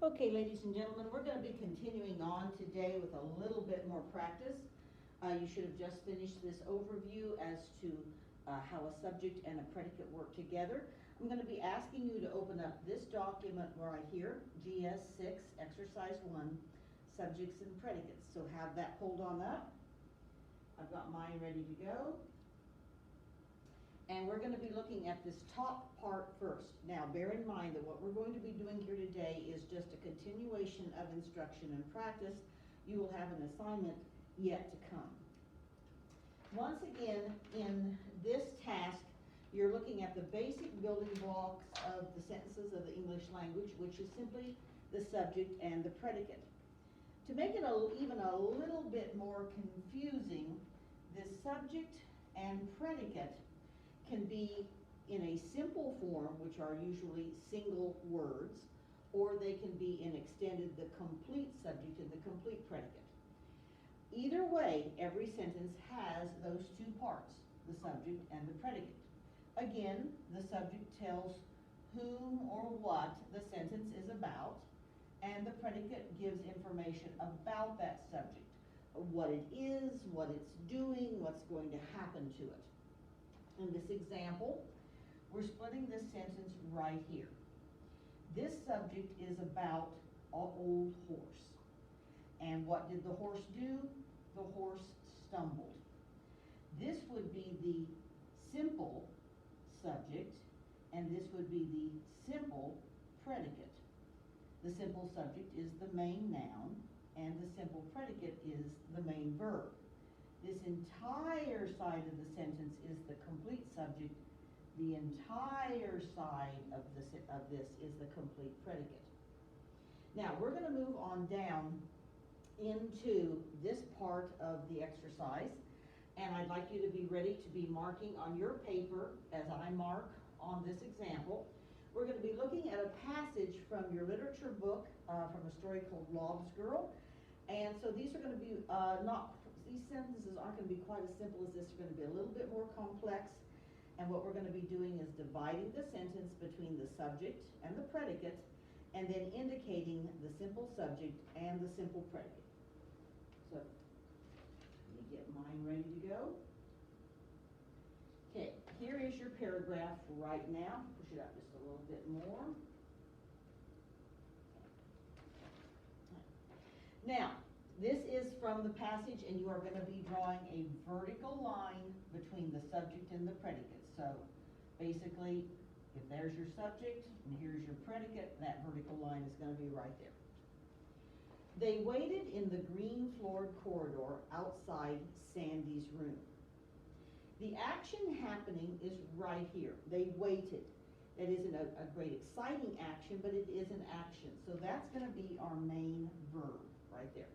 Okay, ladies and gentlemen, we're going to be continuing on today with a little bit more practice. You should have just finished this overview as to how a subject and a predicate work together. I'm going to be asking you to open up this document right here, GS6 Exercise 1, Subjects and Predicates. So have that pulled on up. I've got mine ready to go. And we're going to be looking at this top part first. Now, bear in mind that what we're going to be doing here today is just a continuation of instruction and practice. You will have an assignment yet to come. Once again, in this task, you're looking at the basic building blocks of the sentences of the English language, which is simply the subject and the predicate. To make it even a little bit more confusing, the subject and predicate can be in a simple form, which are usually single words, or they can be in extended, the complete subject and the complete predicate. Either way, every sentence has those two parts, the subject and the predicate. Again, the subject tells whom or what the sentence is about, and the predicate gives information about that subject, what it is, what it's doing, what's going to happen to it. In this example, we're splitting this sentence right here. This subject is about an old horse. And what did the horse do? The horse stumbled. This would be the simple subject, and this would be the simple predicate. The simple subject is the main noun, and the simple predicate is the main verb. This entire side of the sentence is the complete subject. The entire side of this is the complete predicate. Now, we're going to move on down into this part of the exercise, and I'd like you to be ready to be marking on your paper as I mark on this example. We're going to be looking at a passage from your literature book from a story called Lob's Girl. And so these are going to be these sentences aren't going to be quite as simple as this. They're going to be a little bit more complex. And what we're going to be doing is dividing the sentence between the subject and the predicate, and then indicating the simple subject and the simple predicate. So, let me get mine ready to go. Okay, here is your paragraph right now. Push it up just a little bit more. Now, this is from the passage, and you are going to be drawing a vertical line between the subject and the predicate. So, basically, if there's your subject and here's your predicate, that vertical line is going to be right there. They waited in the green-floored corridor outside Sandy's room. The action happening is right here. They waited. That isn't a great exciting action, but it is an action. So that's going to be our main verb right there.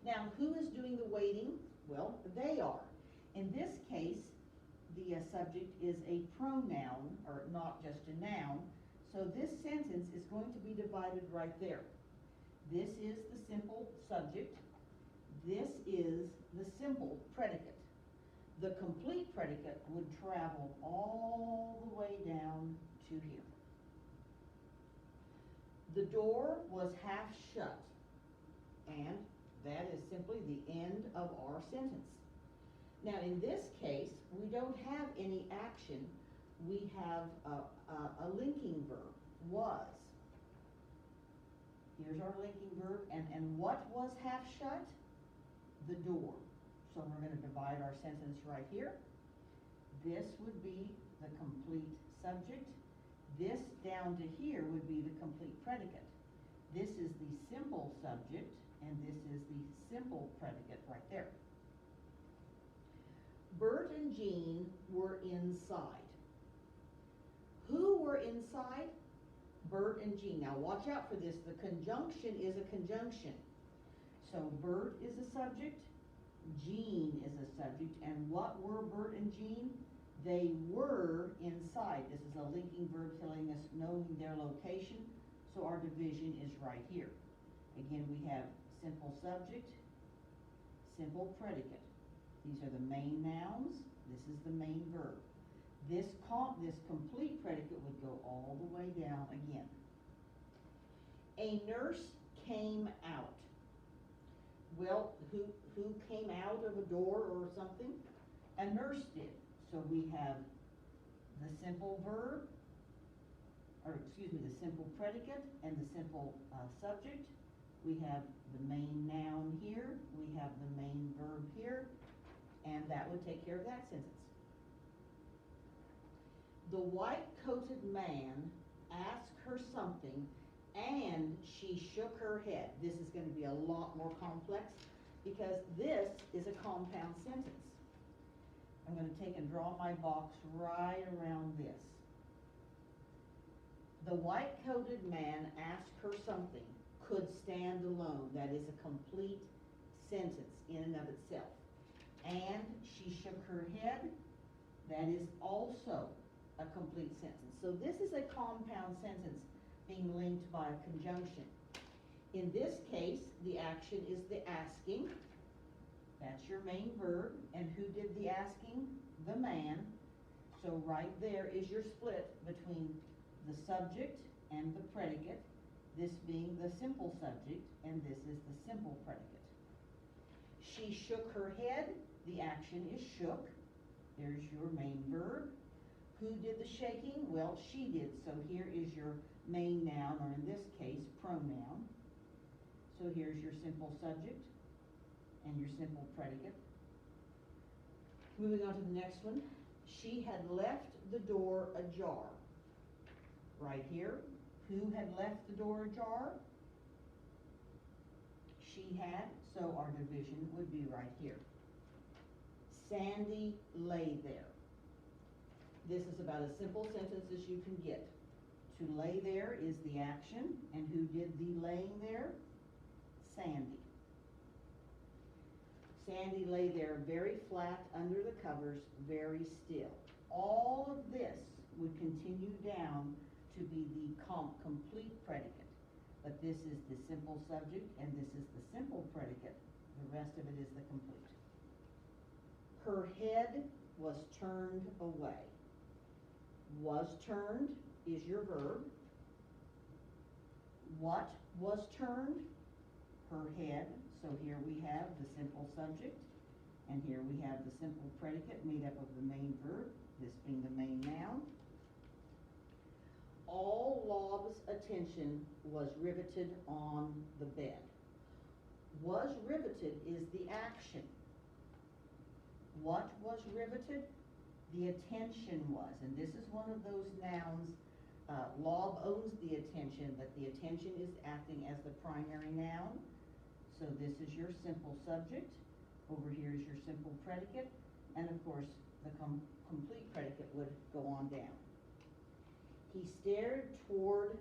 Now, who is doing the waiting? Well, they are. In this case, the subject is a pronoun, or not just a noun. So this sentence is going to be divided right there. This is the simple subject. This is the simple predicate. The complete predicate would travel all the way down to here. The door was half shut, and that is simply the end of our sentence. Now, in this case, we don't have any action. We have a linking verb, was. Here's our linking verb, and what was half shut? The door. So we're going to divide our sentence right here. This would be the complete subject. This down to here would be the complete predicate. This is the simple subject, and this is the simple predicate right there. Bert and Jean were inside. Who were inside? Bert and Jean. Now watch out for this. The conjunction is a conjunction. So Bert is a subject, Jean is a subject, and what were Bert and Jean? They were inside. This is a linking verb telling us knowing their location, so our division is right here. Again, we have simple subject, simple predicate. These are the main nouns. This is the main verb. This complete predicate would go all the way down again. A nurse came out. Well, who came out of a door or something? A nurse did. So we have the simple verb, or excuse me, the simple predicate and the simple subject. We have the main noun here, we have the main verb here, and that would take care of that sentence. The white-coated man asked her something and she shook her head. This is going to be a lot more complex because this is a compound sentence. I'm going to take and draw my box right around this. The white-coated man asked her something could stand alone. That is a complete sentence in and of itself. And she shook her head. That is also a complete sentence. So this is a compound sentence being linked by a conjunction. In this case, the action is the asking. That's your main verb. And who did the asking? The man. So right there is your split between the subject and the predicate, this being the simple subject, and this is the simple predicate. She shook her head. The action is shook. There's your main verb. Who did the shaking? Well, she did. So here is your main noun, or in this case, pronoun. So here's your simple subject and your simple predicate. Moving on to the next one. She had left the door ajar. Right here. Who had left the door ajar? She had, so our division would be right here. Sandy lay there. This is about as simple sentence as you can get. To lay there is the action, and who did the laying there? Sandy. Sandy lay there very flat under the covers, very still. All of this would continue down to be the complete predicate. But this is the simple subject, and this is the simple predicate. The rest of it is the complete. Her head was turned away. Was turned is your verb. What was turned? Her head. So here we have the simple subject, and here we have the simple predicate made up of the main verb, this being the main noun. All Lob's attention was riveted on the bed. Was riveted is the action. What was riveted? The attention was, and this is one of those nouns. Lob owns the attention, but the attention is acting as the primary noun. So this is your simple subject. Over here is your simple predicate, and of course the complete predicate would go on down. He stared toward,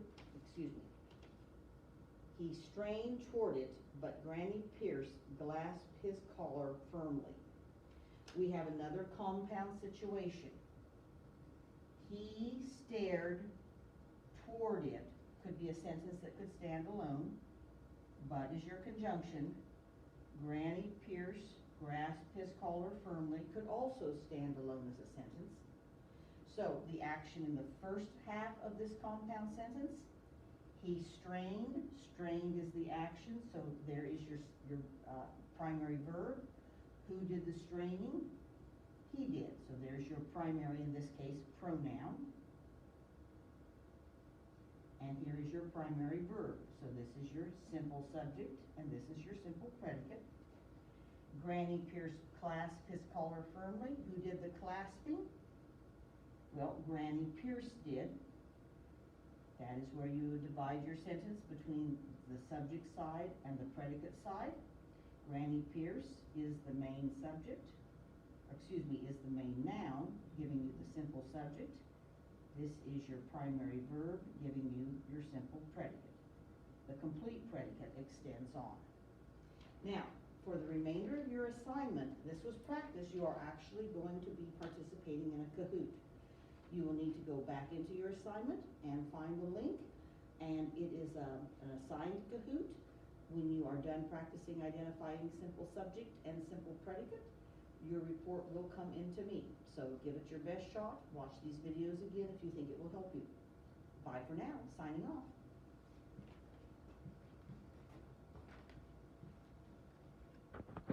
he strained toward it, but Granny Pierce grasped his collar firmly. We have another compound situation. He stared toward it. Could be a sentence that could stand alone. But is your conjunction. Granny Pierce grasped his collar firmly could also stand alone as a sentence. So the action in the first half of this compound sentence, he strained. Strained is the action, so there is your primary verb. Who did the straining? He did. So there's your primary, in this case, pronoun. And here is your primary verb. So this is your simple subject, and this is your simple predicate. Granny Pierce clasped his collar firmly. Who did the clasping? Well, Granny Pierce did. That is where you would divide your sentence between the subject side and the predicate side. Granny Pierce is the main subject, is the main noun, giving you the simple subject. This is your primary verb, giving you your simple predicate. The complete predicate extends on. Now, for the remainder of your assignment, this was practice, you are actually going to be participating in a Kahoot. You will need to go back into your assignment and find the link, and it is an assigned Kahoot. When you are done practicing identifying simple subject and simple predicate, your report will come into me. So give it your best shot. Watch these videos again if you think it will help you. Bye for now. Signing off.